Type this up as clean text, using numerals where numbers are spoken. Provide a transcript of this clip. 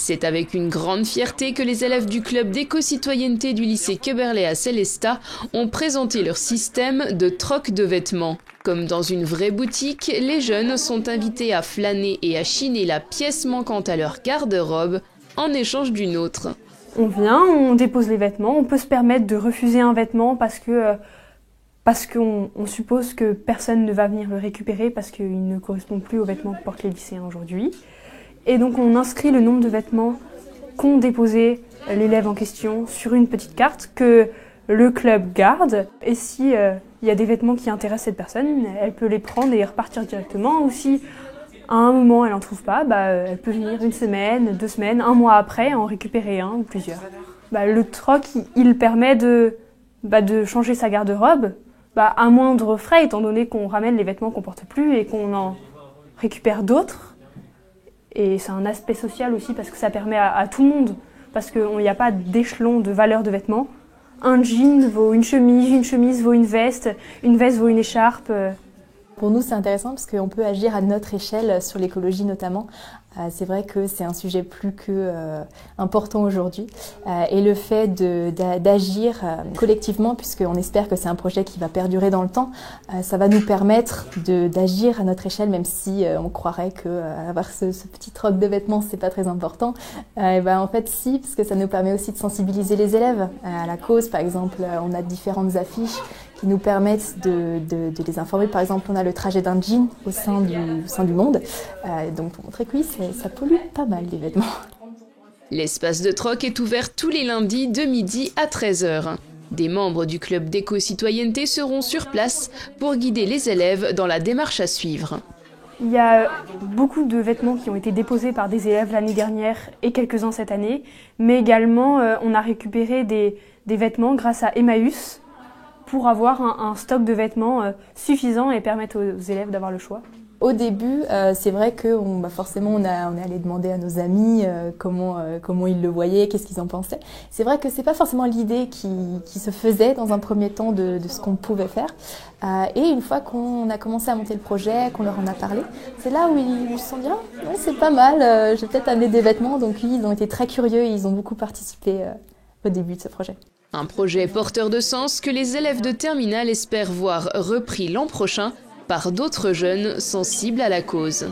C'est avec une grande fierté que les élèves du club d'éco-citoyenneté du lycée Queberlé à Célestat ont présenté leur système de troc de vêtements. Comme dans une vraie boutique, les jeunes sont invités à flâner et à chiner la pièce manquante à leur garde-robe en échange d'une autre. On vient, on dépose les vêtements, on peut se permettre de refuser un vêtement parce qu'on suppose que personne ne va venir le récupérer parce qu'il ne correspond plus aux vêtements que portent les lycéens aujourd'hui. Et donc on inscrit le nombre de vêtements qu'ont déposé l'élève en question sur une petite carte que le club garde. Et si il y a des vêtements qui intéressent cette personne, elle peut les prendre et repartir directement. Ou si à un moment elle n'en trouve pas, elle peut venir 1 semaine, 2 semaines, 1 mois après en récupérer un ou plusieurs. Le troc, il permet de changer sa garde-robe à moindre frais, étant donné qu'on ramène les vêtements qu'on porte plus et qu'on en récupère d'autres. Et c'est un aspect social aussi parce que ça permet à tout le monde, parce qu'il n'y a pas d'échelon de valeur de vêtements. Un jean vaut une chemise vaut une veste vaut une écharpe. Pour nous, c'est intéressant parce qu'on peut agir à notre échelle sur l'écologie notamment. C'est vrai que c'est un sujet plus que important aujourd'hui. Et le fait d'agir collectivement, puisqu'on espère que c'est un projet qui va perdurer dans le temps, ça va nous permettre d'agir à notre échelle, même si on croirait que avoir ce petit troc de vêtements, c'est pas très important. En fait, si, parce que ça nous permet aussi de sensibiliser les élèves à la cause. Par exemple, on a différentes affiches qui nous permettent de les informer. Par exemple, on a le trajet d'un jean au sein du monde. Donc pour montrer que oui, ça pollue pas mal les vêtements. L'espace de troc est ouvert tous les lundis de midi à 13h. Des membres du club d'éco-citoyenneté seront sur place pour guider les élèves dans la démarche à suivre. Il y a beaucoup de vêtements qui ont été déposés par des élèves l'année dernière et quelques-uns cette année. Mais également, on a récupéré des vêtements grâce à Emmaüs, pour avoir un stock de vêtements suffisant et permettre aux élèves d'avoir le choix. Au début, c'est vrai que forcément on est allé demander à nos amis comment ils le voyaient, qu'est-ce qu'ils en pensaient. C'est vrai que c'est pas forcément l'idée qui se faisait dans un premier temps de ce qu'on pouvait faire. Et une fois qu'on a commencé à monter le projet, qu'on leur en a parlé, c'est là où ils se sont dit ouais, c'est pas mal, j'ai peut-être amené des vêtements. Donc oui, ils ont été très curieux et ils ont beaucoup participé au début de ce projet. Un projet porteur de sens que les élèves de terminale espèrent voir repris l'an prochain par d'autres jeunes sensibles à la cause.